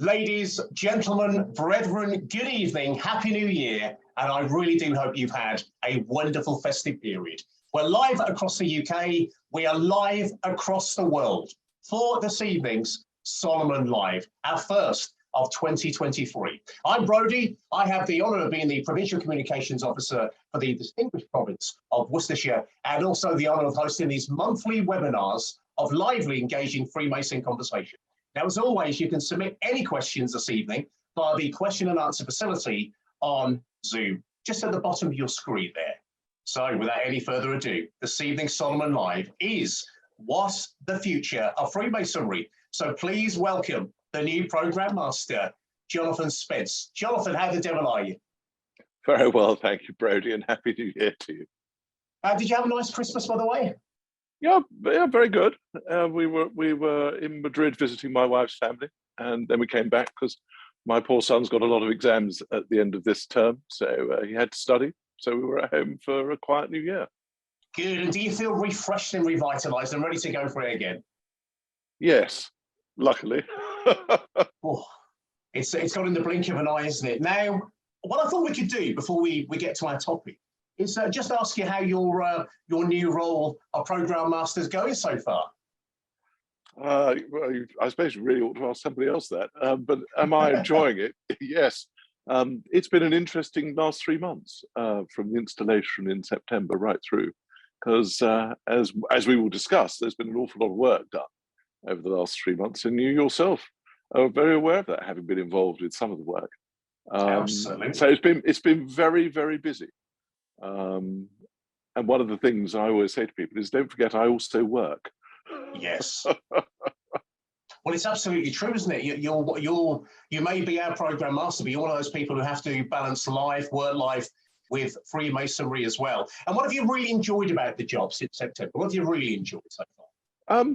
Ladies, gentlemen, brethren, good evening, Happy New Year, and I really do hope you've had a wonderful festive period. We're live across the UK, we are live across the world for this evening's Solomon Live, our first of 2023. I'm Brodie. I have the honour of being the Provincial Communications Officer for the distinguished province of Worcestershire, and also the honour of hosting these monthly webinars of lively, engaging Freemason conversation. Now, as always, you can submit any questions this evening via the question and answer facility on Zoom, just at the bottom of your screen there. So without any further ado, this evening's Solomon Live is What's the Future of Freemasonry? So please welcome the new Programme Master, Jonathan Spence. Jonathan, how the devil are you? Very well, thank you, Brodie, and Happy New Year to you. Did you have a nice Christmas, by the way? Yeah, very good. We were in Madrid visiting my wife's family, and then we came back because my poor son's got a lot of exams at the end of this term, so he had to study. So we were at home for a quiet New Year. Good. And do you feel refreshed and revitalised and ready to go for it again? Yes, luckily. Oh, it's got in the blink of an eye, isn't it? Now, what I thought we could do before we get to our topic is just ask you how your new role of Programme Master is going so far. Well, I suppose you really ought to ask somebody else that. But am I enjoying it? Yes. It's been an interesting last 3 months from the installation in September right through, because as we will discuss, there's been an awful lot of work done over the last 3 months, and you yourself are very aware of that, having been involved with some of the work. Absolutely. So it's been very, very busy. And one of the things I always say to people is, don't forget, I also work. Yes. Well, it's absolutely true, isn't it? You may be our Programme Master, but you're one of those people who have to balance work life with Freemasonry as well. And what have you really enjoyed about the job since September? What have you really enjoyed so far?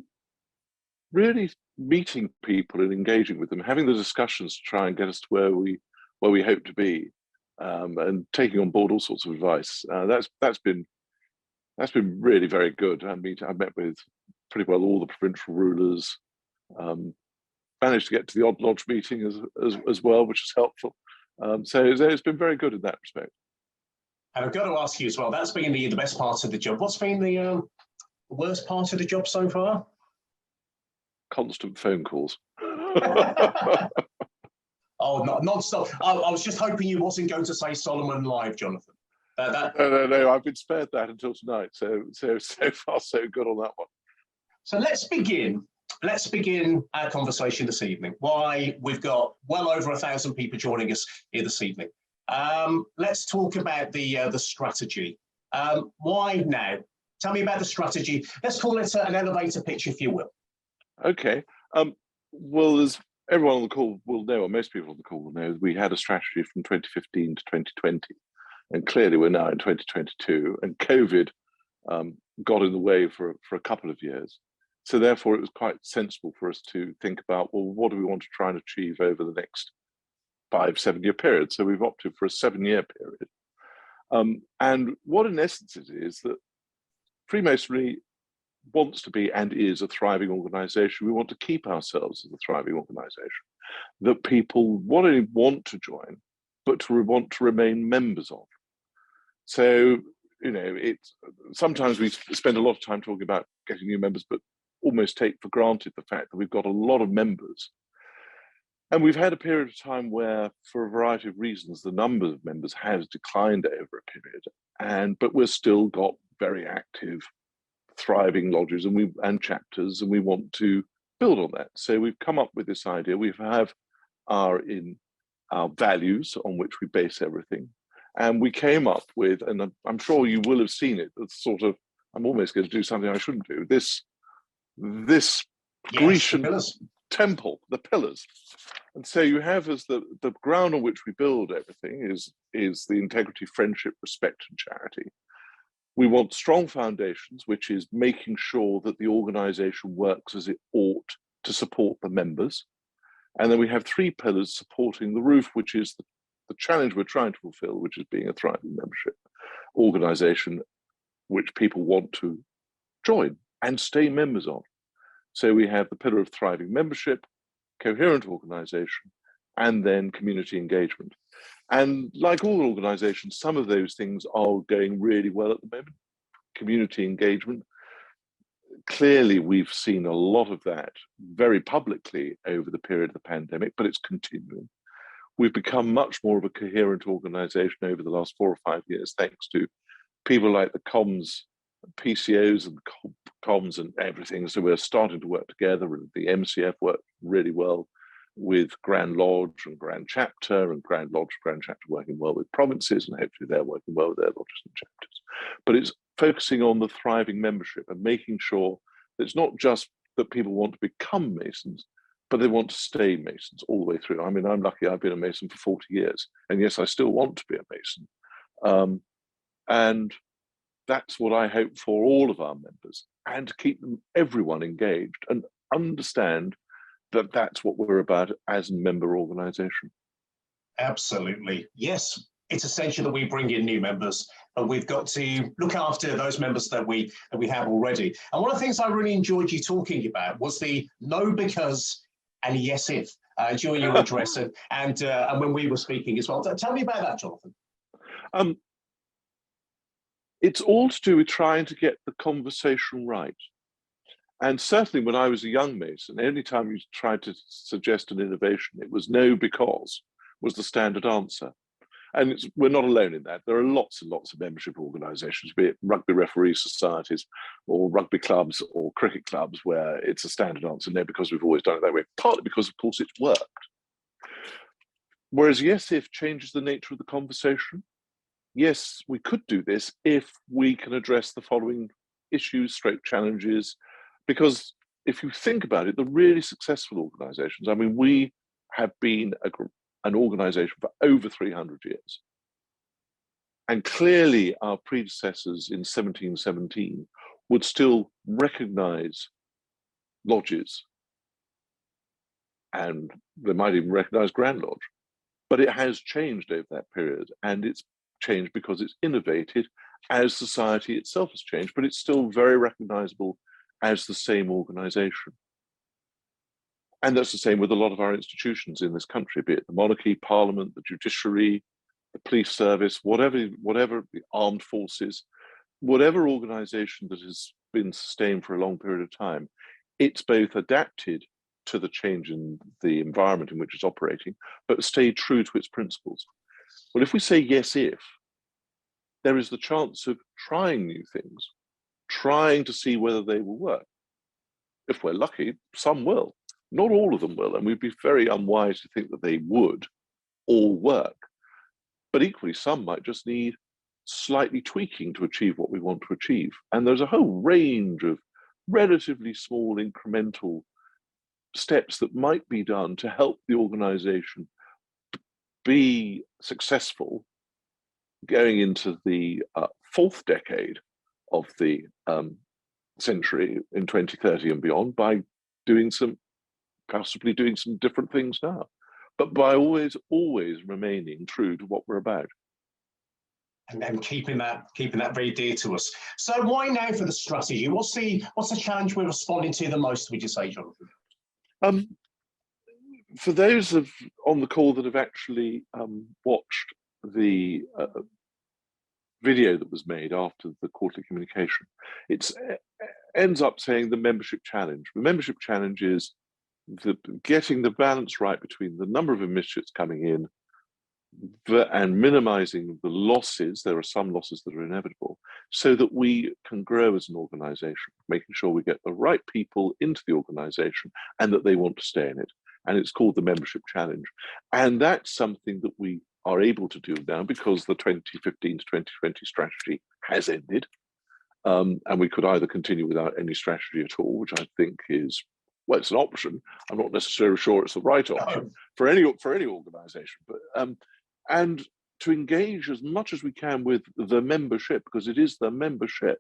Really meeting people and engaging with them, having the discussions to try and get us to where we hope to be, and taking on board all sorts of advice. That's been really very good. I mean, I met with pretty well all the provincial rulers. Managed to get to the Odd Lodge meeting as well, which is helpful. So it's been very good in that respect. And I've got to ask you as well, that's been the best part of the job. What's been the worst part of the job so far? Constant phone calls. Oh, non-stop. I was just hoping you wasn't going to say Solomon Live, Jonathan. No, I've been spared that until tonight. So far, so good on that one. So let's begin our conversation this evening. Why we've got well over 1,000 people joining us here this evening. Let's talk about the strategy. Why now? Tell me about the strategy. Let's call it an elevator pitch, if you will. Okay. Well, as everyone on the call will know, or most people on the call will know, we had a strategy from 2015 to 2020, and clearly we're now in 2022, and COVID got in the way for a couple of years. So therefore, it was quite sensible for us to think about, well, what do we want to try and achieve over the next 5-7 year period? So we've opted for a 7-year period. And what in essence it is that Freemasonry wants to be and is a thriving organization. We want to keep ourselves as a thriving organization that people not only want to join, but to want to remain members of. So, sometimes we spend a lot of time talking about getting new members, but almost take for granted the fact that we've got a lot of members. And we've had a period of time where, for a variety of reasons, the number of members has declined over a period, but we've still got very active, thriving lodges and chapters, and we want to build on that. So we've come up with this idea. We have our values on which we base everything. And we came up with, and I'm sure you will have seen it, I'm almost going to do something I shouldn't do, this yes, Grecian temple, the pillars. And so you have as the ground on which we build everything is the integrity, friendship, respect, and charity. We want strong foundations, which is making sure that the organization works as it ought to support the members. And then we have 3 pillars supporting the roof, which is the challenge we're trying to fulfill, which is being a thriving membership organization, which people want to join and stay members of. So we have the pillar of thriving membership, coherent organisation, and then community engagement. And like all organisations, some of those things are going really well at the moment. Community engagement, clearly we've seen a lot of that very publicly over the period of the pandemic, but it's continuing. We've become much more of a coherent organisation over the last 4 or 5 years, thanks to people like the comms, PCOs and comms and everything. So we're starting to work together, and the MCF worked really well with Grand Lodge and Grand Chapter, and Grand Lodge, Grand Chapter working well with provinces, and hopefully they're working well with their lodges and chapters. But it's focusing on the thriving membership and making sure that it's not just that people want to become Masons, but they want to stay Masons all the way through. I mean, I'm lucky, I've been a Mason for 40 years, and yes, I still want to be a Mason. And that's what I hope for all of our members, and to keep everyone engaged and understand that that's what we're about as a member organisation. Absolutely. Yes, it's essential that we bring in new members, but we've got to look after those members that we have already. And one of the things I really enjoyed you talking about was the no because and yes if during your address and when we were speaking as well. Tell me about that, Jonathan. It's all to do with trying to get the conversation right. And certainly when I was a young Mason, any time you tried to suggest an innovation, it was no because was the standard answer. And we're not alone in that. There are lots and lots of membership organisations, be it rugby referee societies or rugby clubs or cricket clubs, where it's a standard answer, no, because we've always done it that way, partly because, of course, it's worked. Whereas yes, if changes the nature of the conversation. Yes, we could do this if we can address the following issues, challenges, because if you think about it, the really successful organisations, I mean, we have been an organisation for over 300 years. And clearly our predecessors in 1717 would still recognise lodges, and they might even recognise Grand Lodge. But it has changed over that period, and it's changed because it's innovated as society itself has changed, but it's still very recognisable as the same organisation. And that's the same with a lot of our institutions in this country, be it the monarchy, parliament, the judiciary, the police service, whatever the armed forces, whatever organisation that has been sustained for a long period of time, it's both adapted to the change in the environment in which it's operating, but stayed true to its principles. Well, if we say yes, if, there is the chance of trying new things, trying to see whether they will work. If we're lucky, some will. Not all of them will, and we'd be very unwise to think that they would all work. But equally, some might just need slightly tweaking to achieve what we want to achieve. And there's a whole range of relatively small incremental steps that might be done to help the organisation be successful going into the fourth decade of the century in 2030 and beyond, by possibly doing some different things now, but by always remaining true to what we're about. And keeping that very dear to us. So why now for the strategy? What's the challenge we're responding to the most, would you say, Jonathan? For those on the call that have actually watched the video that was made after the quarterly communication, it ends up saying the membership challenge. The membership challenge is getting the balance right between the number of initiates coming in and minimizing the losses. There are some losses that are inevitable, so that we can grow as an organization, making sure we get the right people into the organization and that they want to stay in it. And it's called the membership challenge. And that's something that we are able to do now because the 2015 to 2020 strategy has ended. And we could either continue without any strategy at all, which I think is, well, it's an option. I'm not necessarily sure it's the right option for any organization, but and to engage as much as we can with the membership, because it is the membership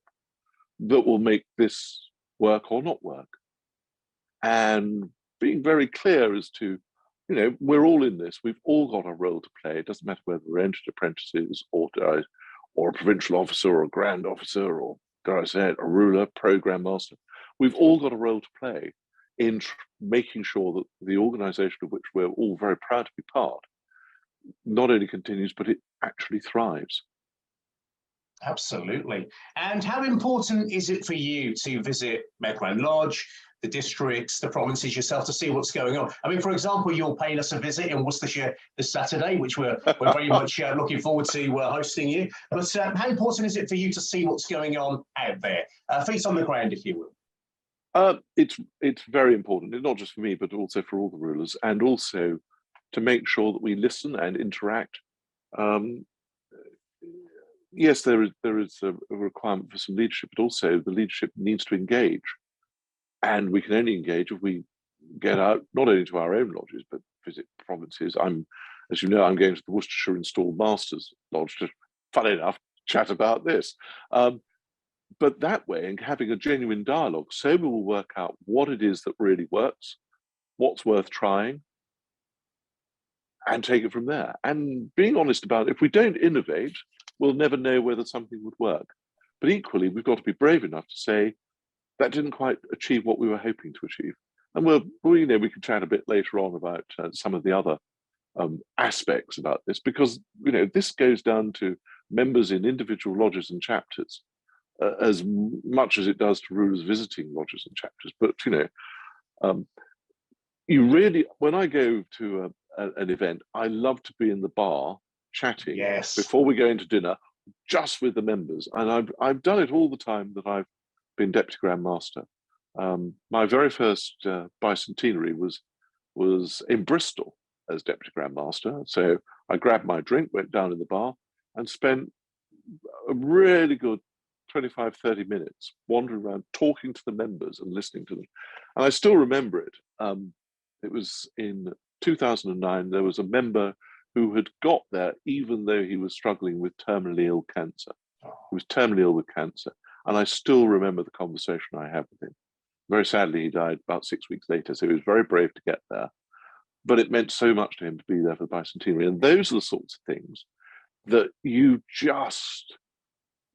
that will make this work or not work. And being very clear as to, we're all in this. We've all got a role to play. It doesn't matter whether we're entered apprentices or a provincial officer or a grand officer or, dare I say it, a ruler, program master. We've all got a role to play. in making sure that the organisation of which we're all very proud to be part not only continues, but it actually thrives. Absolutely. And how important is it for you to visit Medway Lodge, the districts, the provinces yourself to see what's going on? I mean, for example, you're paying us a visit in Worcestershire this Saturday, which we're very much looking forward to hosting you. But how important is it for you to see what's going on out there? Feet on the ground, if you will. It's very important, not just for me, but also for all the rulers, and also to make sure that we listen and interact. Yes, there is a requirement for some leadership, but also the leadership needs to engage. And we can only engage if we get out, not only to our own lodges, but visit provinces. As you know, I'm going to the Worcestershire Installed Masters Lodge to, funny enough, chat about this. But that way, and having a genuine dialogue, so we will work out what it is that really works, what's worth trying, and take it from there. And being honest about it, if we don't innovate, we'll never know whether something would work. But equally, we've got to be brave enough to say that didn't quite achieve what we were hoping to achieve. And we can chat a bit later on about some of the other aspects about this, because this goes down to members in individual lodges and chapters as much as it does to rulers visiting lodges and chapters. But you really, when I go to an event, I love to be in the bar chatting before we go into dinner, just with the members. And I've done it all the time that I've been Deputy Grand Master. My very first bicentenary was in Bristol as Deputy Grand Master. So I grabbed my drink, went down in the bar, and spent a really good 25, 30 minutes wandering around, talking to the members and listening to them. And I still remember it. It was in 2009, there was a member who had got there even though he was struggling with terminally ill cancer. He was terminally ill with cancer. And I still remember the conversation I had with him. Very sadly, he died about 6 weeks later, so he was very brave to get there. But it meant so much to him to be there for the bicentenary. And those are the sorts of things that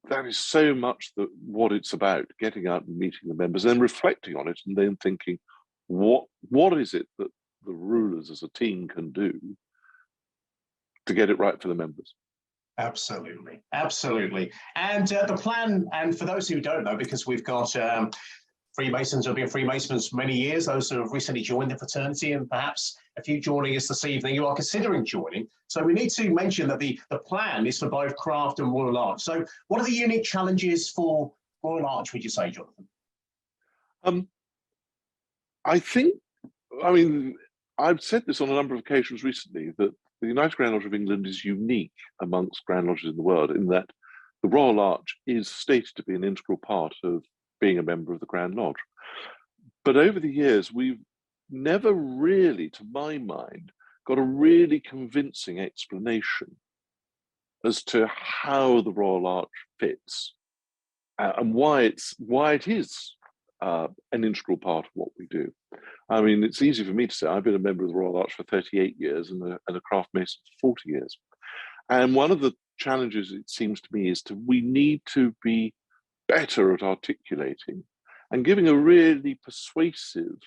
that is so much what it's about, getting out and meeting the members, then reflecting on it, and then thinking, what is it that the rulers as a team can do to get it right for the members? Absolutely, absolutely. And the plan, and for those who don't know, because we've got Freemasons who have been Freemasons for many years, those who have recently joined the fraternity, and perhaps a few joining us this evening who are considering joining. So we need to mention that the plan is for both craft and Royal Arch. So what are the unique challenges for Royal Arch, would you say, Jonathan? I've said this on a number of occasions recently, that the United Grand Lodge of England is unique amongst Grand Lodges in the world in that the Royal Arch is stated to be an integral part of being a member of the Grand Lodge. But over the years, we've never really, to my mind, got a really convincing explanation as to how the Royal Arch fits and why it is an integral part of what we do. I mean, it's easy for me to say I've been a member of the Royal Arch for 38 years and a craft mason for 40 years. And one of the challenges, it seems to me, is we need to be better at articulating and giving a really persuasive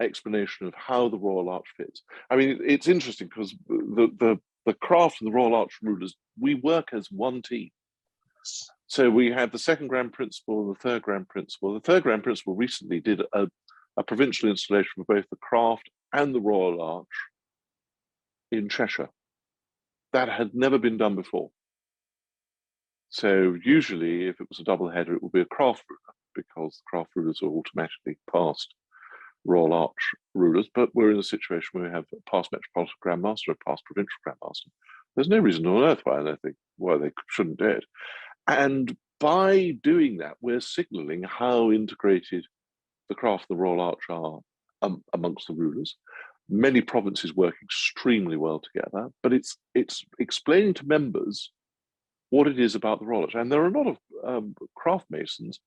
explanation of how the Royal Arch fits. I mean, it's interesting because the craft and the Royal Arch rulers, we work as one team. So we have the second Grand Principal and the third Grand Principal. The third Grand Principal recently did a provincial installation for both the craft and the Royal Arch in Cheshire. That had never been done before. So usually, if it was a double header, it would be a craft ruler, because the craft rulers are automatically past Royal Arch rulers. But we're in a situation where we have a past Metropolitan Grand Master, a past Provincial Grand Master. There's no reason on earth why they shouldn't do it. And by doing that, we're signalling how integrated the craft and the Royal Arch are amongst the rulers. Many provinces work extremely well together, but it's explaining to members what it is about the Royal Arch. And there are a lot of craft masons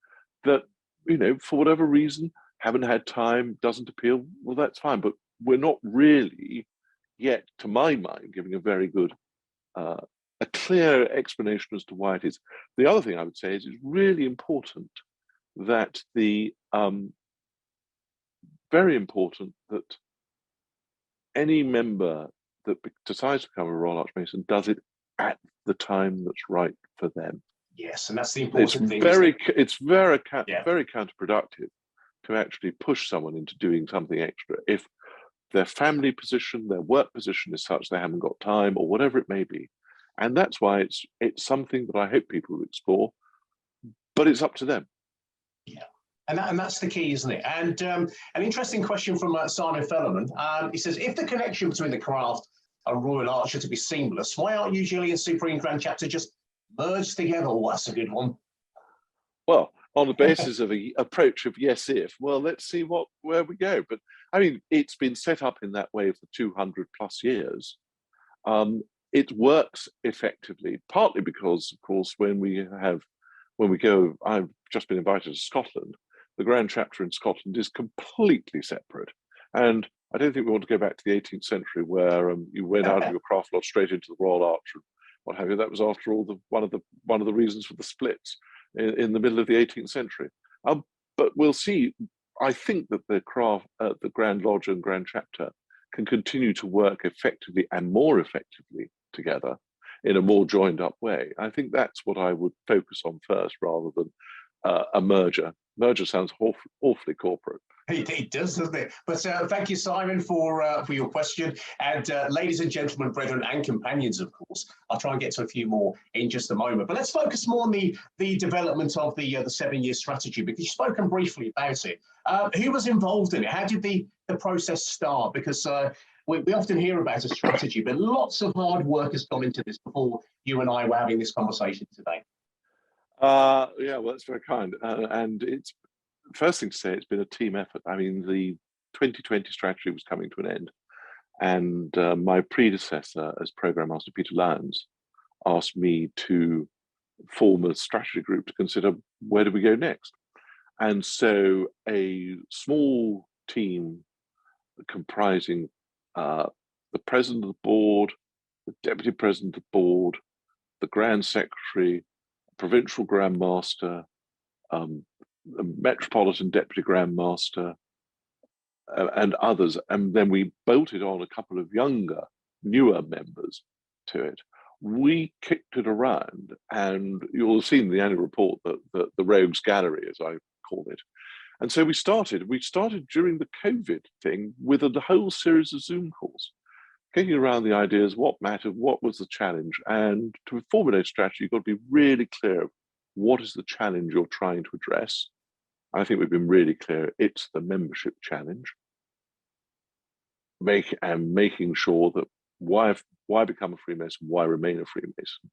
that, for whatever reason, haven't had time, doesn't appeal. Well, that's fine, but we're not really yet, to my mind, giving a very good, a clear explanation as to why it is. The other thing I would say is it's really important that the very important that any member that decides to become a Royal Archmason does it at the time that's right for them. Yes, and that's the important thing. It's very counterproductive to actually push someone into doing something extra if their family position, their work position is such they haven't got time, or whatever it may be. And that's why it's something that I hope people will explore, but it's up to them. Yeah. And that's the key, isn't it? And an interesting question from Simon Fellerman. He says, if the connection between the craft and Royal Arch are to be seamless, why aren't UGLE and Supreme Grand Chapter just merged together? Oh, that's a good one. Well, on the basis of an approach of yes, if, well, let's see where we go. But I mean, it's been set up in that way for 200 plus years. It works effectively, partly because, of course, when we go, I've just been invited to Scotland. The Grand Chapter in Scotland is completely separate. And I don't think we want to go back to the 18th century where you went out of your craft lodge straight into the Royal Arch and what have you. That was, after all, one of the reasons for the splits in the middle of the 18th century. But we'll see. I think that the Grand Lodge and Grand Chapter can continue to work effectively and more effectively together in a more joined up way. I think that's what I would focus on first, rather than a merger. Merger sounds awfully corporate. It does, doesn't it? But thank you, Simon, for your question. And ladies and gentlemen, brethren and companions, of course, I'll try and get to a few more in just a moment. But let's focus more on the development of the 7-year strategy, because you've spoken briefly about it. Who was involved in it? How did the process start? Because we often hear about a strategy, but lots of hard work has gone into this before you and I were having this conversation today. Yeah, well, that's very kind. And it's, first thing to say, it's been a team effort. I mean, the 2020 strategy was coming to an end, and my predecessor as Programme Master, Peter Lyons, asked me to form a strategy group to consider where do we go next. And so a small team comprising the president of the board, the deputy president of the board, the grand secretary, provincial grand master, the Metropolitan Deputy Grand Master, and others. And then we bolted on a couple of newer members to it. We kicked it around, and you'll have seen the annual report, the Rogues Gallery, as I call it. And so we started during the COVID thing with a whole series of Zoom calls, kicking around the ideas, what mattered, what was the challenge. And to formulate strategy, you've got to be really clear of what is the challenge you're trying to address. I think we've been really clear. It's the membership challenge. Making sure that why become a Freemason, why remain a Freemason.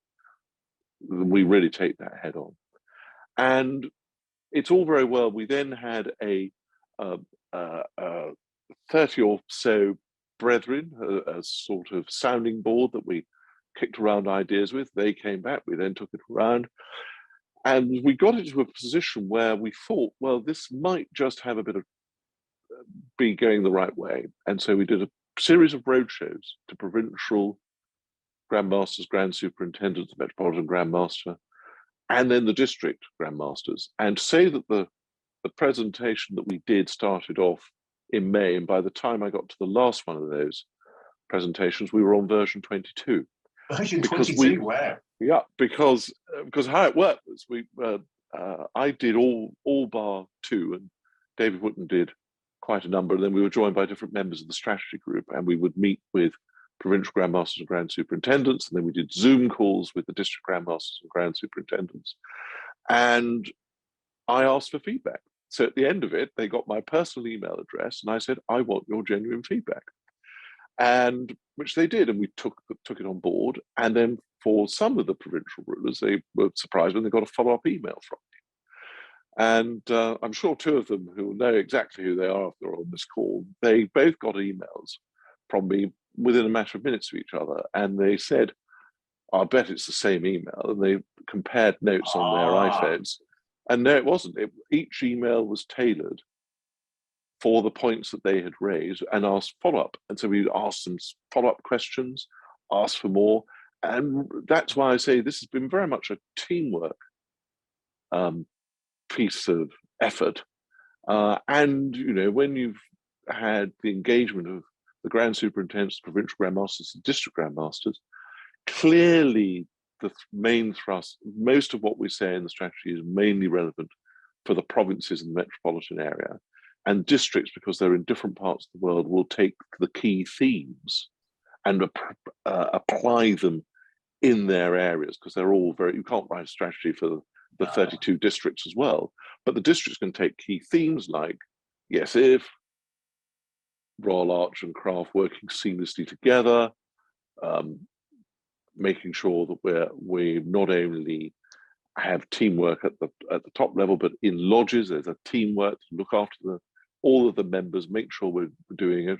We really take that head on. And it's all very well. We then had a 30 or so brethren, a sort of sounding board that we kicked around ideas with. They came back. We then took it around. And we got into a position where we thought, well, this might just have a bit of be going the right way. And so we did a series of roadshows to provincial Grand Masters, Grand Superintendents, the Metropolitan Grand Master, and then the district Grand Masters. And to say that the presentation that we did started off in May, and by the time I got to the last one of those presentations, we were on version 22. Version 22, wow. Yeah, because how it worked was I did all bar 2, and David Wootton did quite a number, and then we were joined by different members of the strategy group, and we would meet with provincial Grand Masters and Grand Superintendents, and then we did Zoom calls with the district Grand Masters and Grand Superintendents. And I asked for feedback. So at the end of it, they got my personal email address, and I said, I want your genuine feedback. And which they did, and we took it on board. And then for some of the provincial rulers, they were surprised when they got a follow-up email from me. And I'm sure 2 of them, who know exactly who they are if they're on this call, they both got emails from me within a matter of minutes of each other. And they said, I bet it's the same email. And they compared notes on their iPhones. And no, it wasn't. Each email was tailored for the points that they had raised and asked follow-up. And so we asked them follow-up questions, asked for more. And that's why I say this has been very much a teamwork piece of effort. And, you know, when you've had the engagement of the Grand Superintendents, Provincial Grand Masters, and District Grand Masters. Clearly, the main thrust, most of what we say in the strategy is mainly relevant for the provinces in the metropolitan area. And districts, because they're in different parts of the world, will take the key themes and apply them in their areas, because they're all very, you can't write a strategy for the 32 districts as well, but the districts can take key themes like, yes, if, Royal Arch and Craft working seamlessly together, making sure that we not only have teamwork at the top level, but in lodges, there's a teamwork to look after all of the members, make sure we're doing it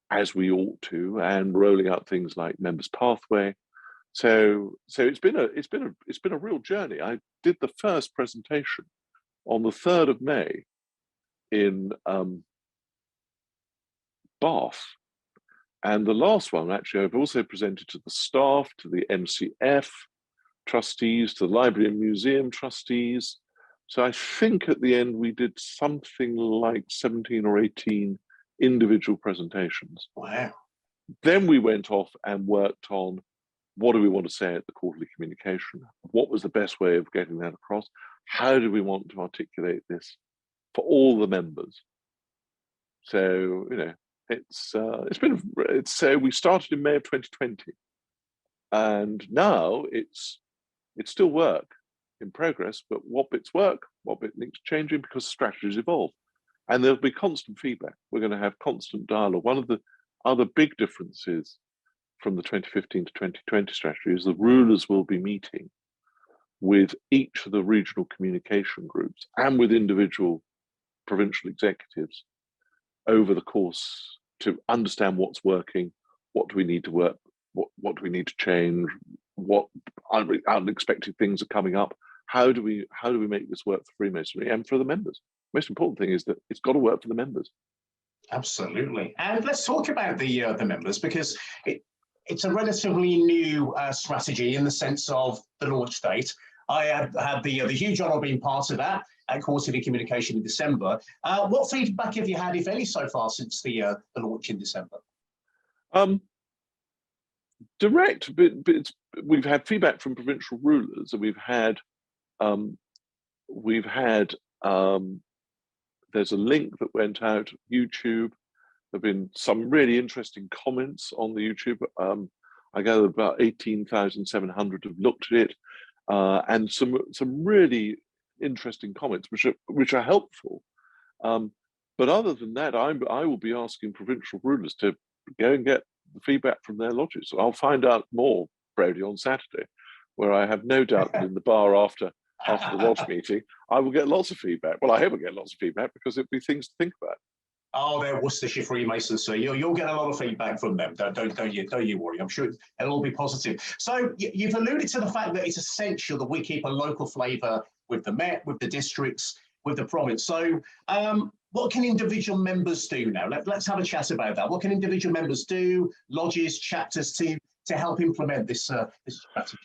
as we ought to, and rolling out things like members pathway. So it's been a real journey. I did the first presentation on the 3rd of May in Bath. And the last one, actually, I've also presented to the staff, to the MCF trustees, to the Library and Museum trustees. So I think at the end we did something like 17 or 18 individual presentations. Wow. Then we went off and worked on what do we want to say at the quarterly communication? What was the best way of getting that across? How do we want to articulate this for all the members? So, you know, we started in May of 2020, and now it's still work in progress, but what bits work, what bit needs changing, because strategies evolve, and there'll be constant feedback. We're going to have constant dialogue. One of the other big differences from the 2015 to 2020 strategy is the rulers will be meeting with each of the regional communication groups and with individual provincial executives over the course to understand what's working, what do we need to work, what do we need to change, what unexpected things are coming up. How do we make this work for Freemasonry and for the members? Most important thing is that it's got to work for the members. Absolutely. And let's talk about the members, because it's a relatively new strategy in the sense of the launch date. I had the huge honour of being part of that at quarterly communication in December. What feedback have you had, if any, so far since the launch in December? Direct, but we've had feedback from provincial rulers, and we've had there's a link that went out YouTube. There have been some really interesting comments on the YouTube. I gather about 18,700 have looked at it, and some really interesting comments, which are helpful. But other than that, I will be asking provincial rulers to go and get the feedback from their lodges. I'll find out more, Brody, on Saturday, where I have no doubt that in the bar after the lodge meeting, I will get lots of feedback. Well, I hope I get lots of feedback, because it'll be things to think about. Oh, they're Worcestershire Freemasons, so you'll get a lot of feedback from them. Don't you worry. I'm sure it'll all be positive. So you've alluded to the fact that it's essential that we keep a local flavour with the Met, with the districts, with the province. So what can individual members do now? Let's have a chat about that. What can individual members do, lodges, chapters, to help implement this strategy?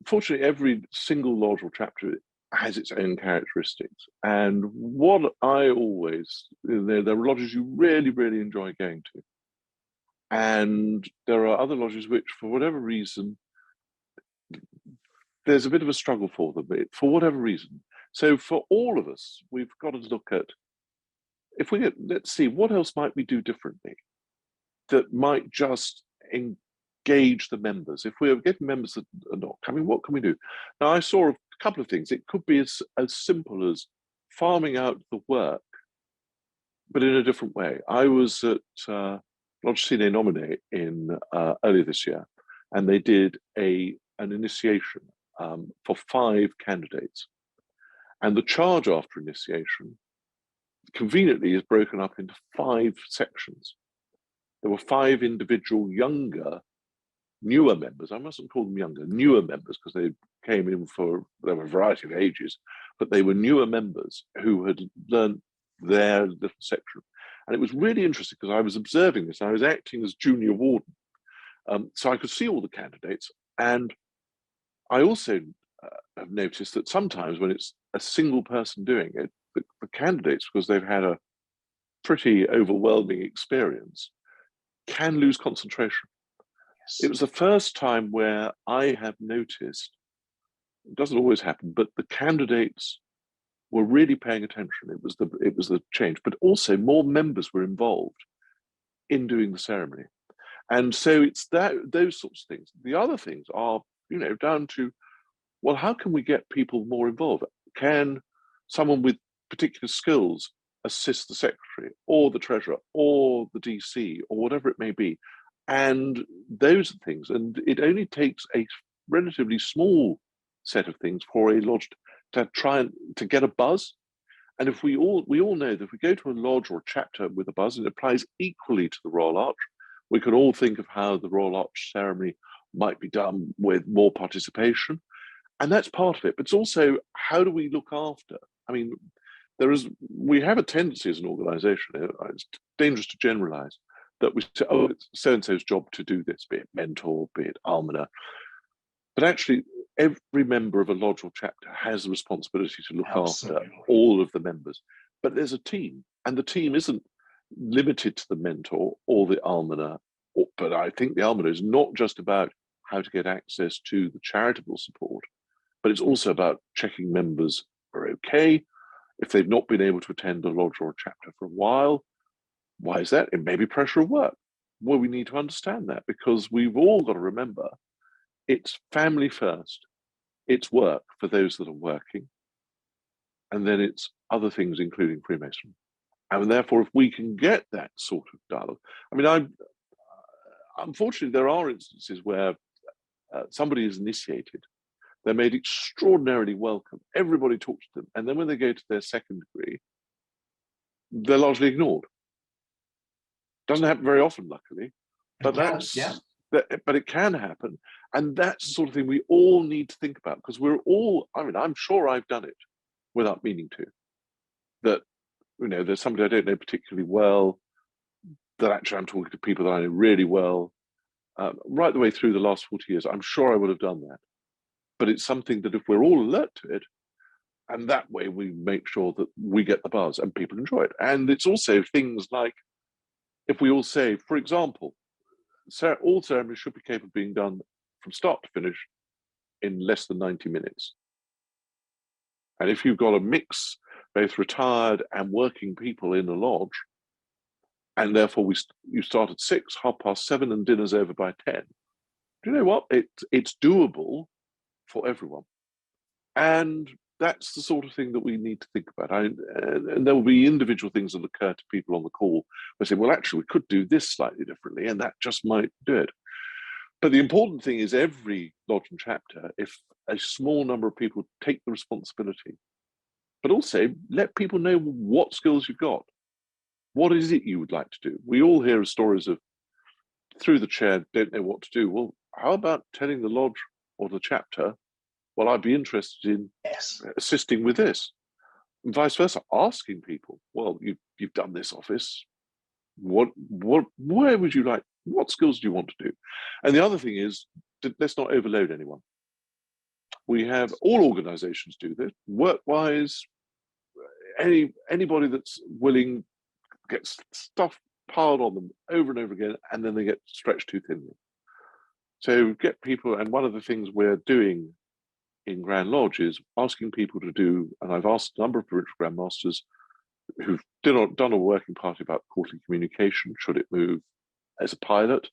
Fortunately, every single lodge or chapter has its own characteristics. And what I always, there are lodges you really, really enjoy going to. And there are other lodges which, for whatever reason, there's a bit of a struggle for them, for whatever reason. So for all of us, we've got to look at, let's see, what else might we do differently that might just engage the members? If we're getting members that are not coming, what can we do? Now, I saw a couple of things. It could be as simple as farming out the work, but in a different way. I was at Lodge Sine Nomine in earlier this year, and they did an initiation for 5 candidates. And the charge after initiation, conveniently, is broken up into 5 sections. There were 5 individual newer members. I mustn't call them younger, newer members, because they came in there were a variety of ages, but they were newer members who had learned their little section. And it was really interesting, because I was observing this. I was acting as junior warden, so I could see all the candidates. And I also have noticed that sometimes when it's a single person doing it, the candidates, because they've had a pretty overwhelming experience, can lose concentration. Yes. It was the first time where I have noticed, it doesn't always happen, but the candidates were really paying attention. It was the change, but also more members were involved in doing the ceremony. And so it's those sorts of things. The other things are, down to, well, how can we get people more involved? Can someone with particular skills assist the secretary or the treasurer or the DC or whatever it may be? And those are things. And it only takes a relatively small set of things for a lodge to try and to get a buzz. And if we all know that if we go to a lodge or a chapter with a buzz, and it applies equally to the Royal Arch, we can all think of how the Royal Arch ceremony might be done with more participation. And that's part of it. But it's also, how do we look after? I mean, we have a tendency as an organization, it's dangerous to generalize, that we say, oh, it's so-and-so's job to do this, be it mentor, be it almoner. But actually, every member of a lodge or chapter has the responsibility to look after all of the members. But there's a team, and the team isn't limited to the mentor or the almoner. But I think the almoner is not just about how to get access to the charitable support, but it's also about checking members are okay. If they've not been able to attend a lodge or a chapter for a while, why is that? It may be pressure of work. Well, we need to understand that, because we've all got to remember it's family first, it's work for those that are working, and then it's other things, including Freemasonry. And therefore, if we can get that sort of dialogue, I mean, unfortunately, there are instances where somebody is initiated, they're made extraordinarily welcome, everybody talks to them, and then when they go to their second degree, they're largely ignored. Doesn't happen very often, luckily, but but it can happen. And that's the sort of thing we all need to think about, because I'm sure I've done it without meaning to, that, there's somebody I don't know particularly well, that actually I'm talking to people that I know really well, right the way through the last 40 years. I'm sure I would have done that. But it's something that if we're all alert to it, and that way we make sure that we get the buzz and people enjoy it. And it's also things like, if we all say, for example, all ceremonies should be capable of being done from start to finish in less than 90 minutes. And if you've got a mix, both retired and working people in a lodge, and therefore you start at 6, 7:30, and dinner's over by 10, do you know what? It's doable for everyone. And that's the sort of thing that we need to think about. And there will be individual things that occur to people on the call where say, well, actually, we could do this slightly differently, and that just might do it. But the important thing is, every lodge and chapter, if a small number of people take the responsibility, but also let people know what skills you've got. What is it you would like to do? We all hear stories of, through the chair, don't know what to do. Well, how about telling the lodge or the chapter, well, I'd be interested in assisting with this, and vice versa. Asking people, well, you've done this office. Where would you like? What skills do you want to do? And the other thing is, let's not overload anyone. We have, all organizations do this, work-wise. Anybody that's willing gets stuff piled on them over and over again, and then they get stretched too thinly. So get people, and one of the things we're doing in Grand Lodge is asking people to do, and I've asked a number of provincial Grand Masters who've done a working party about quarterly communication, should it move as a pilot.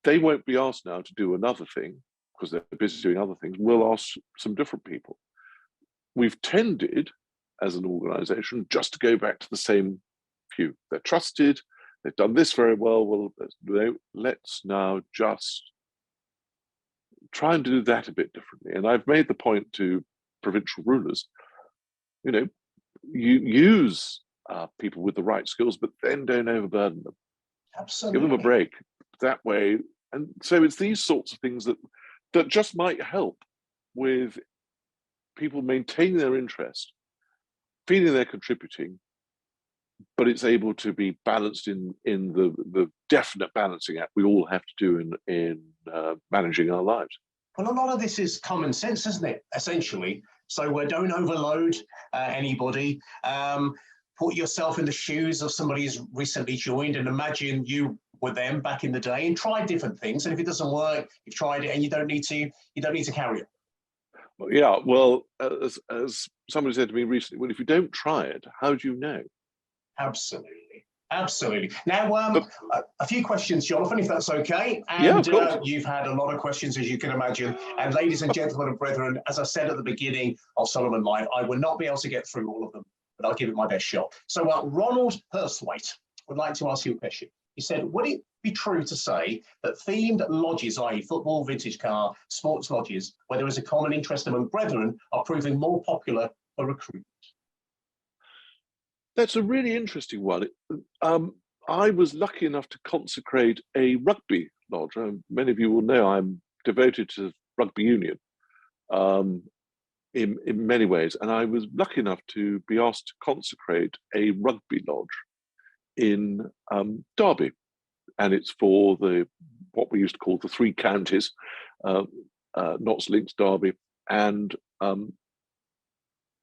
They won't be asked now to do another thing, because they're busy doing other things. We'll ask some different people. We've tended, as an organization, just to go back to the same few. They're trusted, they've done this very well. Well, let's now just try and do that a bit differently. And I've made the point to provincial rulers, you use people with the right skills, but then don't overburden them. Absolutely. Give them a break that way. And so it's these sorts of things that just might help with people maintaining their interest, feeling they're contributing, but it's able to be balanced in the definite balancing act we all have to do in managing our lives. Well, a lot of this is common sense, isn't it? Essentially, So don't overload anybody. Put yourself in the shoes of somebody who's recently joined and imagine you were them back in the day and try different things. And if it doesn't work, you've tried it and you don't need to carry it. Yeah, well, as somebody said to me recently, well, if you don't try it, how do you know? Absolutely. Absolutely. Now, a few questions, Jonathan, if that's okay. And yeah, of course. You've had a lot of questions, as you can imagine. And ladies and gentlemen and brethren, as I said at the beginning of Solomon Live, I will not be able to get through all of them, but I'll give it my best shot. So Ronald Hurstwaite would like to ask you a question. He said, would it be true to say that themed lodges, i.e. football, vintage car, sports lodges, where there is a common interest among brethren, are proving more popular for recruitment? That's a really interesting one. I was lucky enough to consecrate a rugby lodge. Many of you will know I'm devoted to rugby union in many ways. And I was lucky enough to be asked to consecrate a rugby lodge in Derby. And it's for what we used to call the three counties, Notts, Lincs, Derby, and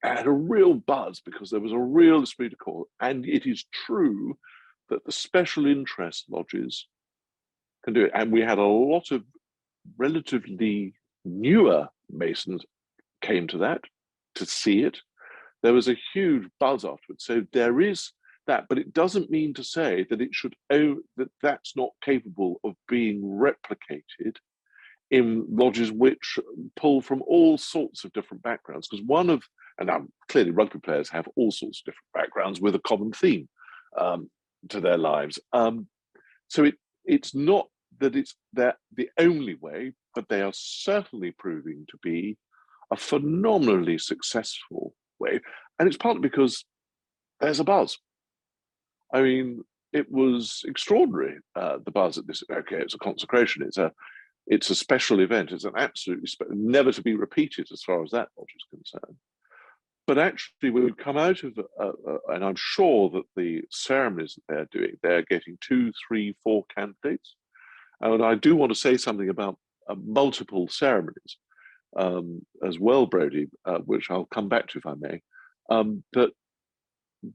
had a real buzz because there was a real esprit de corps. And it is true that the special interest lodges can do it. And we had a lot of relatively newer Masons came to that to see it. There was a huge buzz afterwards. So there is that, but it doesn't mean to say that it should that's not capable of being replicated in lodges which pull from all sorts of different backgrounds. Because clearly rugby players have all sorts of different backgrounds with a common theme to their lives. So it's not that it's the only way, but they are certainly proving to be a phenomenally successful way. And it's partly because there's a buzz. I mean, it was extraordinary, the buzz at this. Okay, it's a consecration. It's a special event. It's an absolutely never to be repeated as far as that lodge is concerned. But actually, we would come out of, and I'm sure that the ceremonies that they're getting 2, 3, 4 candidates. And I do want to say something about multiple ceremonies as well, Brodie, which I'll come back to if I may.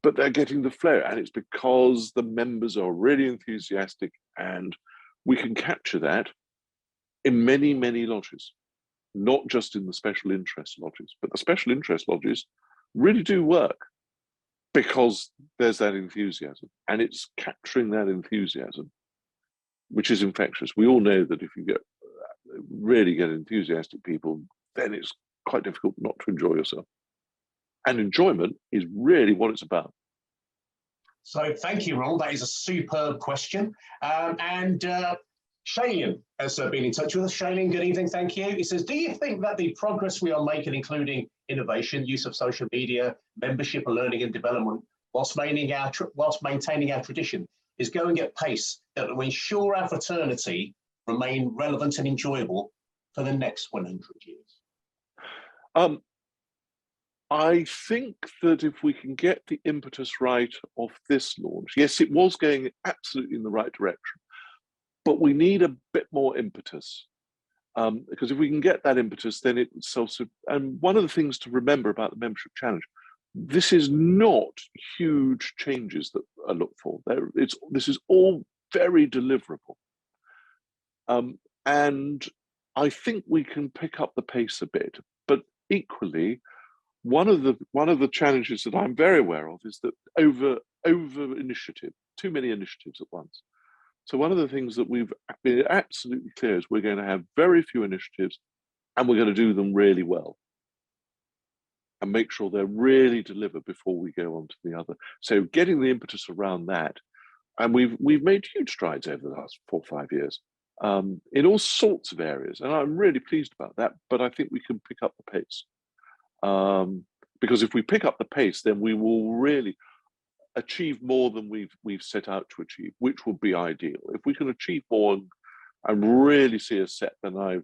But they're getting the flow, and it's because the members are really enthusiastic, and we can capture that in many, many lodges, not just in the special interest lodges, but the special interest lodges really do work because there's that enthusiasm, and it's capturing that enthusiasm, which is infectious. We all know that if you really get enthusiastic people, then it's quite difficult not to enjoy yourself. And enjoyment is really what it's about. So thank you, Ron. That is a superb question. Shailene has been in touch with us. Shailene, good evening. Thank you. He says, do you think that the progress we are making, including innovation, use of social media, membership, learning and development, whilst maintaining our tradition, is going at pace that will ensure our fraternity remain relevant and enjoyable for the next 100 years? I think that if we can get the impetus right of this launch, yes, it was going absolutely in the right direction, but we need a bit more impetus. Because if we can get that impetus, then it's also, and one of the things to remember about the membership challenge, this is not huge changes that are looked for. This is all very deliverable. And I think we can pick up the pace a bit, but equally, one of the challenges that I'm very aware of is that over initiative, too many initiatives at once. So one of the things that we've been absolutely clear is we're going to have very few initiatives, and we're going to do them really well, and make sure they're really delivered before we go on to the other. So getting the impetus around that, and we've made huge strides over the last 4 or 5 years in all sorts of areas, and I'm really pleased about that. But I think we can pick up the pace. Because if we pick up the pace, then we will really achieve more than we've set out to achieve, which would be ideal. If we can achieve more and really see a set, then I'm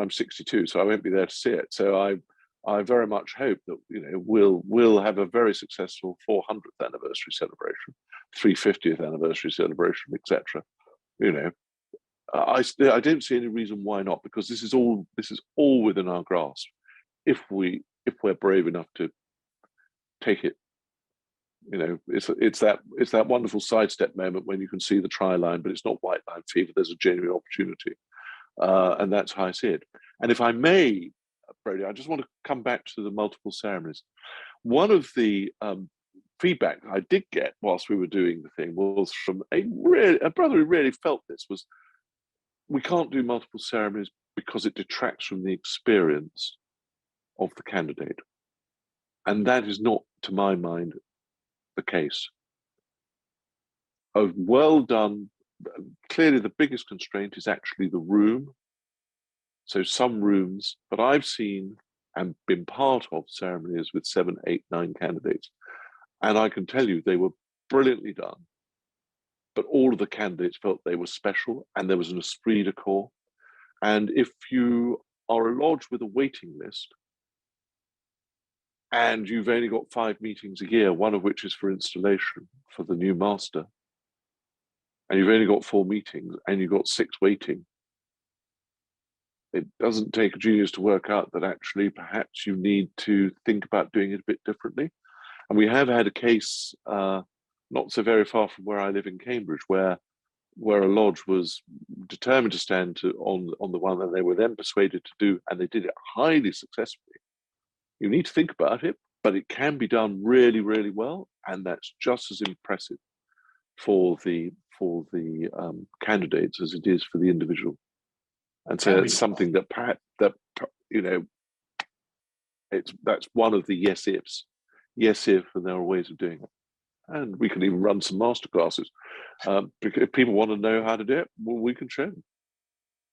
62, so I won't be there to see it. So I very much hope that we'll have a very successful 400th anniversary celebration, 350th anniversary celebration, etc. I don't see any reason why not, because this is all within our grasp if we if we're brave enough to take it. You know, it's that wonderful sidestep moment when you can see the try line, but it's not white line fever. There's a genuine opportunity, and that's how I see it. And if I may, Brady, I just want to come back to the multiple ceremonies. One of the feedback I did get whilst we were doing the thing was from a brother who really felt this was, we can't do multiple ceremonies because it detracts from the experience of the candidate. And that is not, to my mind, the case. Well done. Clearly, the biggest constraint is actually the room. So some rooms, but I've seen and been part of ceremonies with 7, 8, 9 candidates. And I can tell you they were brilliantly done. But all of the candidates felt they were special, and there was an esprit de corps. And if you are a lodge with a waiting list, and you've only got 5 meetings a year, one of which is for installation for the new master, and you've only got 4 meetings and you've got 6 waiting, it doesn't take a genius to work out that actually perhaps you need to think about doing it a bit differently. And we have had a case not so very far from where I live in Cambridge, where a lodge was determined to stand on the one that they were then persuaded to do, and they did it highly successfully. You need to think about it, but it can be done really, really well, and that's just as impressive for the candidates as it is for the individual. And so it's something that perhaps you know, that's one of the yes ifs. Yes if, and there are ways of doing it. And we can even run some masterclasses. Because if people want to know how to do it, well, we can show them.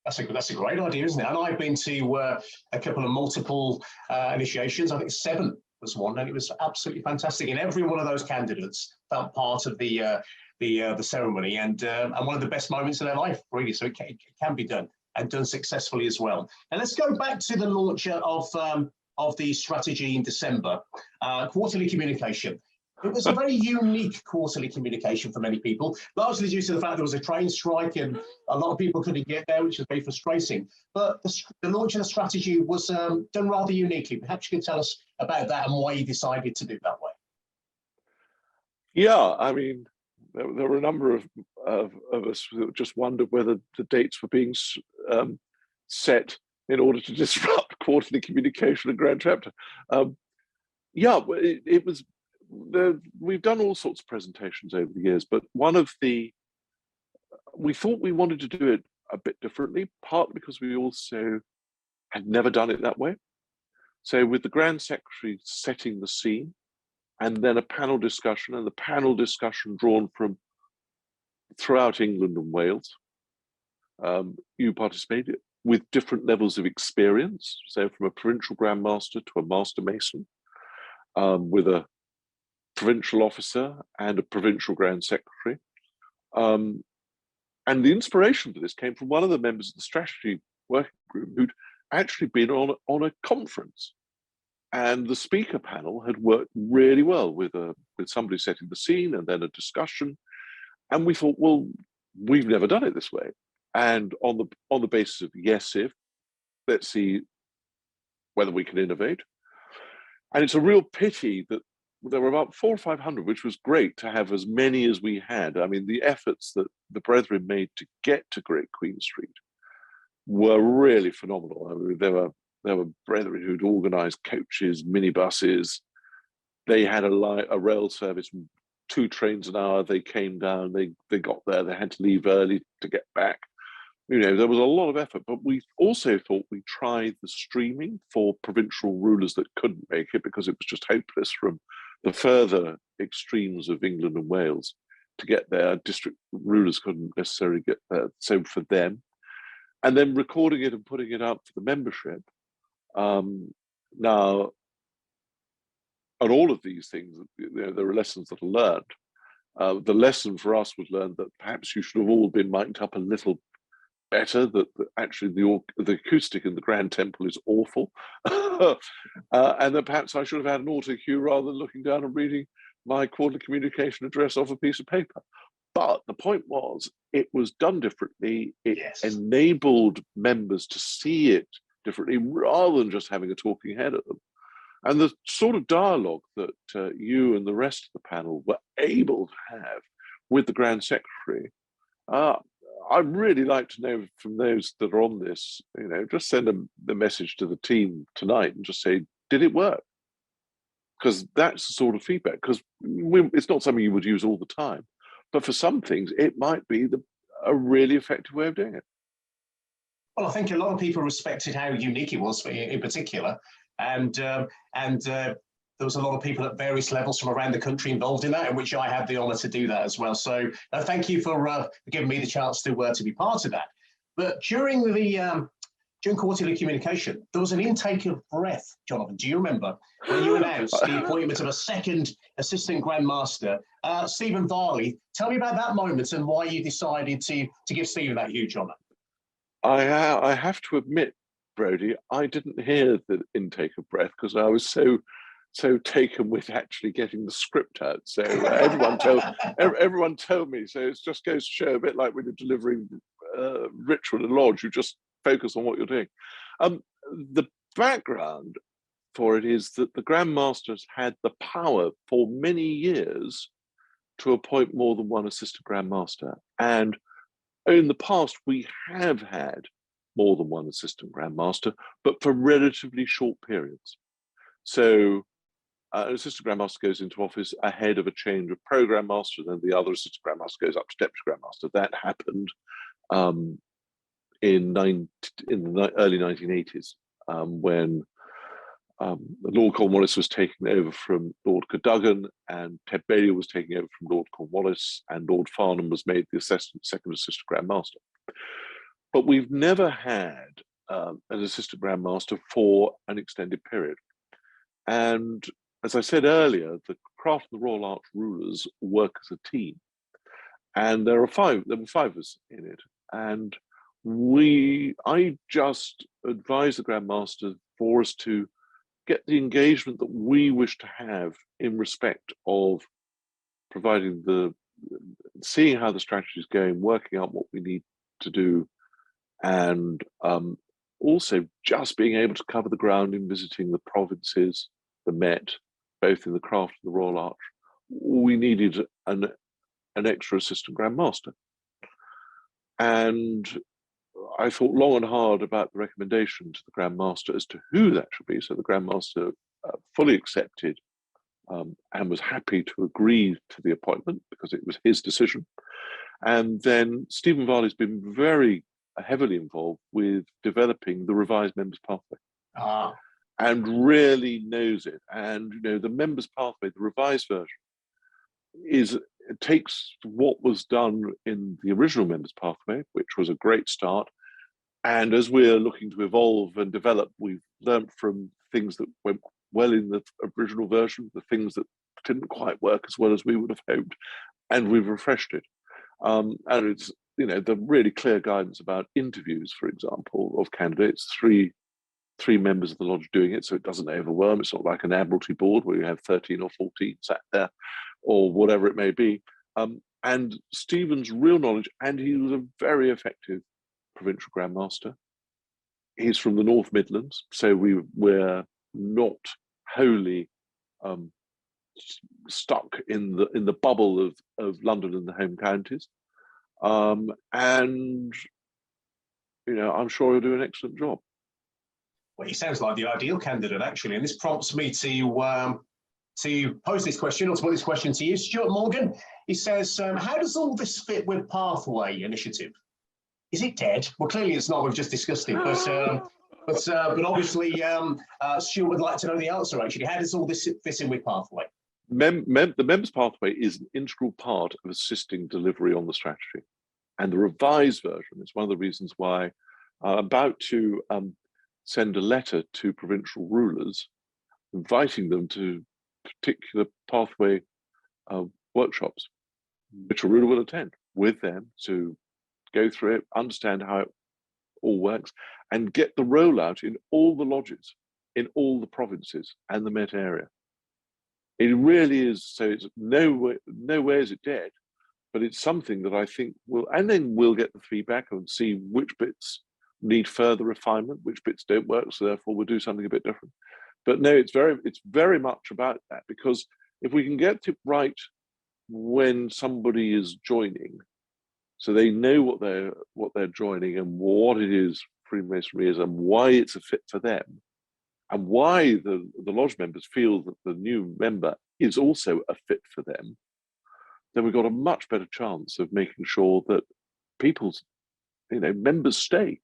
That's a great idea, isn't it? And I've been to a couple of multiple initiations. I think 7 was one, and it was absolutely fantastic. And every one of those candidates felt part of the ceremony, and one of the best moments of their life, really. So it can be done, and done successfully as well. And let's go back to the launch of the strategy in December, quarterly communication. It was a very unique quarterly communication for many people, largely due to the fact there was a train strike and a lot of people couldn't get there, which was very frustrating. But the launch of the strategy was done rather uniquely. Perhaps you can tell us about that and why you decided to do it that way. Yeah, I mean, there were a number of us who just wondered whether the dates were being set in order to disrupt quarterly communication and Grand Chapter. Yeah, it was. We've done all sorts of presentations over the years, but we thought we wanted to do it a bit differently, partly because we also had never done it that way. So with the Grand Secretary setting the scene, and then a panel discussion, and the panel discussion drawn from throughout England and Wales. You participated with different levels of experience, so from a provincial Grand Master to a Master Mason, with a provincial officer and a provincial Grand Secretary. And the inspiration for this came from one of the members of the strategy working group who'd actually been on a conference. And the speaker panel had worked really well with somebody setting the scene and then a discussion. And we thought, well, we've never done it this way. And on the basis of yes, if, let's see whether we can innovate. And it's a real pity that there were about 400 or 500, which was great to have as many as we had. I mean, the efforts that the brethren made to get to Great Queen Street were really phenomenal. I mean, there were brethren who'd organised coaches, minibuses. They had a rail service, 2 trains an hour. They came down, they got there, they had to leave early to get back. You know, there was a lot of effort, but we also thought we'd try the streaming for provincial rulers that couldn't make it because it was just hopeless from the further extremes of England and Wales to get there. District rulers couldn't necessarily get there. So for them, and then recording it and putting it out for the membership. Now, on all of these things, you know, there are lessons that are learned. The lesson for us was learned that perhaps you should have all been mic'd up a little better, that actually the acoustic in the Grand Temple is awful, and that perhaps I should have had an auto cue rather than looking down and reading my quarterly communication address off a piece of paper. But the point was, it was done differently. It enabled members to see it differently rather than just having a talking head at them. And the sort of dialogue that you and the rest of the panel were able to have with the Grand Secretary, I'd really like to know from those that are on this, just send the message to the team tonight and just say, did it work? Because that's the sort of feedback, because it's not something you would use all the time. But for some things, it might be a really effective way of doing it. Well, I think a lot of people respected how unique it was in particular. And there was a lot of people at various levels from around the country involved in that, in which I had the honour to do that as well. So thank you for giving me the chance to be part of that. But during quarterly communication, there was an intake of breath, Jonathan. Do you remember when you announced the appointment of a second assistant Grand Master, Stephen Varley? Tell me about that moment and why you decided to give Stephen that huge honour. I have to admit, Brodie, I didn't hear the intake of breath because I was so taken with actually getting the script out. So everyone told me. So it just goes to show, a bit like when you're delivering ritual at a lodge, you just focus on what you're doing. The background for it is that the Grand Masters had the power for many years to appoint more than one assistant Grand Master, and in the past, we have had more than one assistant Grand Master, but for relatively short periods. So an assistant Grand Master goes into office ahead of a change of Program Master, then the other assistant Grand Master goes up to Deputy Grand Master. That happened in the early 1980s when Lord Cornwallis was taking over from Lord Cadogan, and Ted Bailey was taking over from Lord Cornwallis, and Lord Farnham was made the second assistant Grand Master. But we've never had an assistant Grand Master for an extended period. And as I said earlier, the Craft and the Royal Arch rulers work as a team, and there were five of us in it. And I just advised the Grand Master for us to get the engagement that we wish to have in respect of providing seeing how the strategy is going, working out what we need to do, and also just being able to cover the ground in visiting the provinces, the Met, both in the Craft and the Royal Arch. We needed an extra assistant Grand Master. And I thought long and hard about the recommendation to the Grand Master as to who that should be. So the Grand Master fully accepted and was happy to agree to the appointment because it was his decision. And then Stephen Varley's been very heavily involved with developing the revised members' pathway. And really knows it. And the members' pathway, the revised version, takes what was done in the original members' pathway, which was a great start. And as we're looking to evolve and develop, we've learned from things that went well in the original version, the things that didn't quite work as well as we would have hoped, and we've refreshed it. And it's, the really clear guidance about interviews, for example, of candidates, three members of the lodge doing it, so it doesn't overwhelm. It's not like an Admiralty board where you have 13 or 14 sat there, or whatever it may be. And Stephen's real knowledge, and he was a very effective provincial Grand Master. He's from the North Midlands, so we're not wholly stuck in the bubble of London and the home counties. And I'm sure he'll do an excellent job. Well, he sounds like the ideal candidate, actually, and this prompts me to pose this question, or to put this question to you, Stuart Morgan. He says, how does all this fit with Pathway Initiative? Is it dead? Well, clearly it's not. We've just discussed it, but obviously Stuart would like to know the answer. Actually, how does all this fit in with Pathway? The members' pathway is an integral part of assisting delivery on the strategy, and the revised version is one of the reasons why I'm about to send a letter to provincial rulers, inviting them to particular pathway workshops, which a ruler will attend with them to go through it, understand how it all works, and get the rollout in all the lodges, in all the provinces and the Met area. It really is, so it's nowhere is it dead, but it's something that I think and then we'll get the feedback and see which bits need further refinement, which bits don't work, so therefore we'll do something a bit different. But no, it's very much about that, because if we can get it right when somebody is joining, so they know what they're joining and what it is Freemasonry is and why it's a fit for them, and why the lodge members feel that the new member is also a fit for them, then we've got a much better chance of making sure that people's, members stay.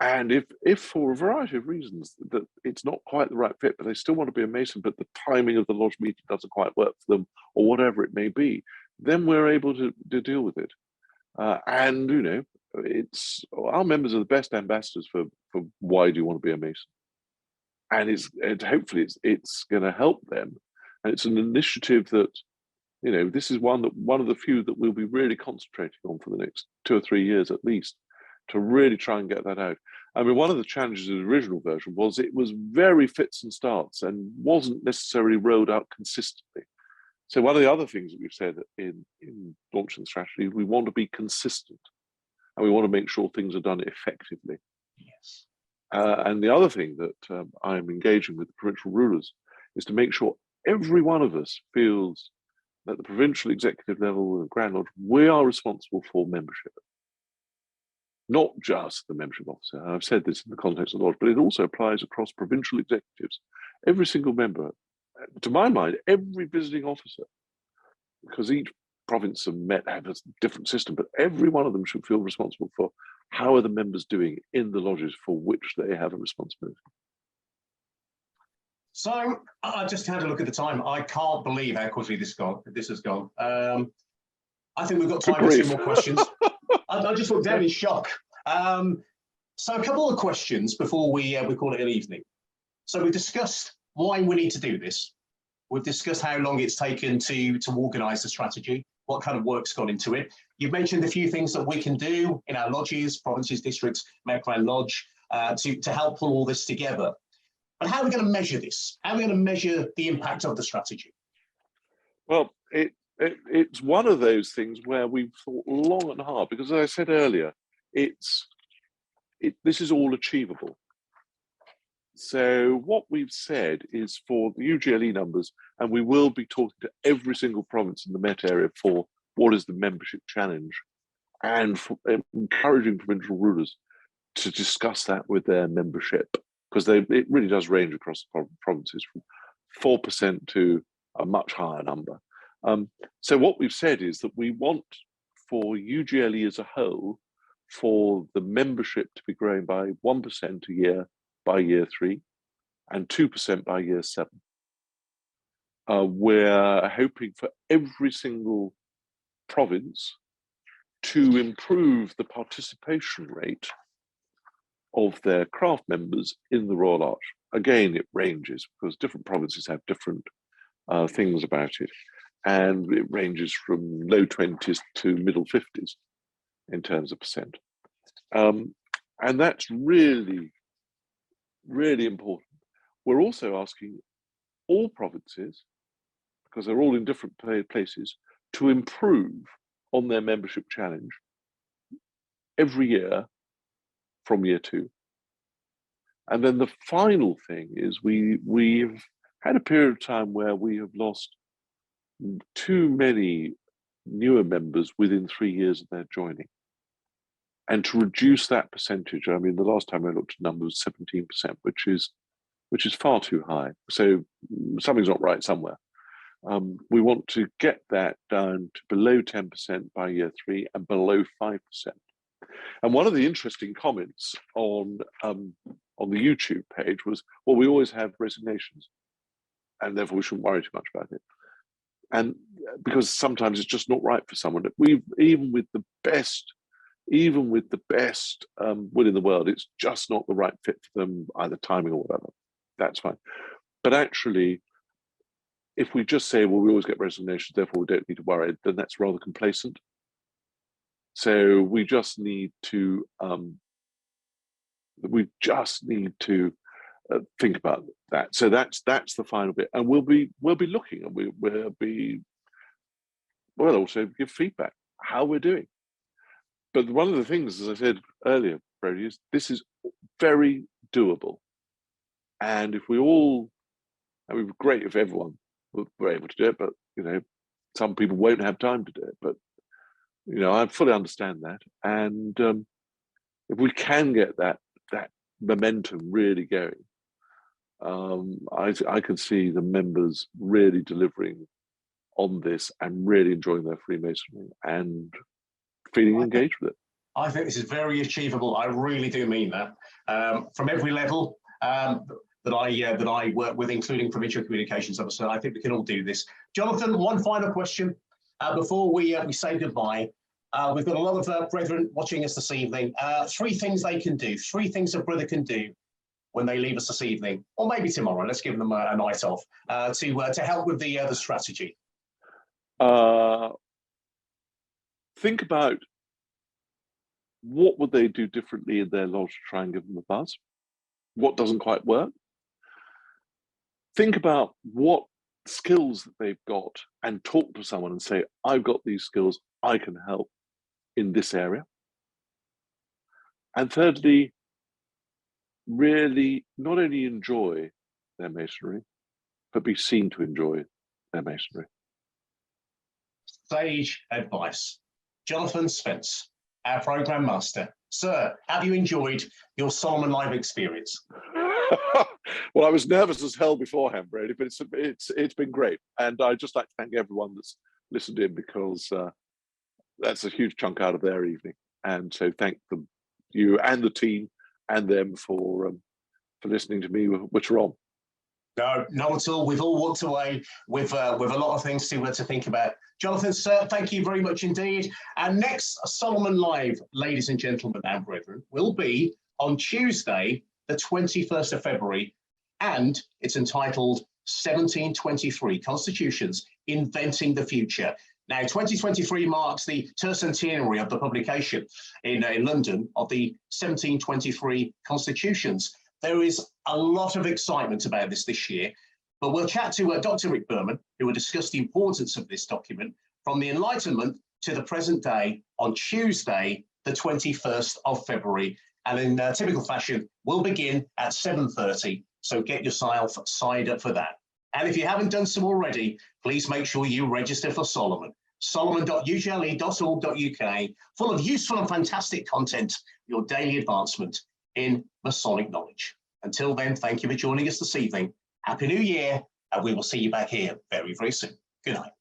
And if for a variety of reasons that it's not quite the right fit, but they still want to be a Mason, but the timing of the lodge meeting doesn't quite work for them, or whatever it may be, then we're able to deal with it. And it's our members are the best ambassadors for why do you want to be a Mason, and hopefully it's going to help them, and it's an initiative that this is one of the few that we'll be really concentrating on for the next 2 or 3 years at least, to really try and get that out. I mean, one of the challenges of the original version was it was very fits and starts and wasn't necessarily rolled out consistently. So one of the other things that we've said in launching the strategy, we want to be consistent, and we want to make sure things are done effectively. Yes. And the other thing that I'm engaging with the provincial rulers is to make sure every one of us feels that the provincial executive level and Grand Lodge, we are responsible for membership. Not just the membership officer. I've said this in the context of the lodge, but it also applies across provincial executives. Every single member, to my mind, every visiting officer, because each province and Met have a different system, but every one of them should feel responsible for how are the members doing in the lodges for which they have a responsibility. So I just had a look at the time. I can't believe how quickly this has gone. I think we've got time for 2 more questions. I just looked down in shock. So a couple of questions before we call it an evening. So we've discussed why we need to do this. We've discussed how long it's taken to organise the strategy, what kind of work's gone into it. You've mentioned a few things that we can do in our lodges, provinces, districts, Grand Lodge, to help pull all this together. But how are we going to measure this? How are we going to measure the impact of the strategy? Well, it's one of those things where we've thought long and hard, because as I said earlier, this is all achievable. So what we've said is for the UGLE numbers, and we will be talking to every single province in the Met area for what is the membership challenge, and for encouraging provincial rulers to discuss that with their membership, because it really does range across the provinces from 4% to a much higher number. So what we've said is that we want for UGLE as a whole for the membership to be growing by 1% a year by year 3 and 2% by year 7. We're hoping for every single province to improve the participation rate of their craft members in the Royal Arch. Again, it ranges because different provinces have different things about it. And it ranges from low 20s to middle 50s in terms of percent. And that's really, really important. We're also asking all provinces, because they're all in different places, to improve on their membership challenge every year from year 2. And then the final thing is we've had a period of time where we have lost too many newer members within 3 years of their joining. And to reduce that percentage, I mean, the last time I looked at numbers, 17%, which is far too high. So something's not right somewhere. We want to get that down to below 10% by year 3 and below 5%. And one of the interesting comments on the YouTube page was, well, we always have resignations, and therefore we shouldn't worry too much about it. And because sometimes it's just not right for someone. Even with the best will in the world, it's just not the right fit for them, either timing or whatever. That's fine. But actually, if we just say, well, we always get resignations, therefore we don't need to worry, then that's rather complacent. So we just need to think about that. So that's the final bit, and we'll be looking, and we'll also give feedback how we're doing. But one of the things, as I said earlier, Brody, is this is very doable. And if we all, it would be great if everyone were able to do it, but some people won't have time to do it. But I fully understand that, and if we can get that momentum really going, I can see the members really delivering on this and really enjoying their Freemasonry and feeling engaged with it. I think this is very achievable. I really do mean that. From every level that I work with, including provincial communications officer, I think we can all do this. Jonathan, one final question before we say goodbye. We've got a lot of brethren watching us this evening. 3 things they can do, 3 things a brother can do when they leave us this evening, or maybe tomorrow. Let's give them a night off to help with the strategy. Think about what would they do differently in their lodge to try and give them a buzz. What doesn't quite work? Think about what skills that they've got and talk to someone and say, I've got these skills, I can help in this area. And thirdly, really not only enjoy their masonry, but be seen to enjoy their masonry. Sage advice. Jonathan Spence, our program master. Sir, have you enjoyed your Solomon Live experience? Well, I was nervous as hell beforehand, Brady, but it's been great. And I'd just like to thank everyone that's listened in, because that's a huge chunk out of their evening. And so thank them, you and the team and them for listening to me, which are on. No, not at all. We've all walked away with a lot of things to think about. Jonathan, sir, thank you very much indeed. Our next Solomon Live, ladies and gentlemen and brethren, will be on Tuesday, the 21st of February, and it's entitled 1723 Constitutions, Inventing the Future. Now, 2023 marks the tercentenary of the publication in London of the 1723 Constitutions. There is a lot of excitement about this year, but we'll chat to Dr. Rick Berman, who will discuss the importance of this document from the Enlightenment to the present day on Tuesday, the 21st of February. And in typical fashion, we'll begin at 7:30, so get yourself signed up for that. And if you haven't done so already, please make sure you register for Solomon. solomon.ugle.org.uk, full of useful and fantastic content, your daily advancement in Masonic knowledge. Until then, thank you for joining us this evening. Happy New Year, and we will see you back here very, very soon. Good night.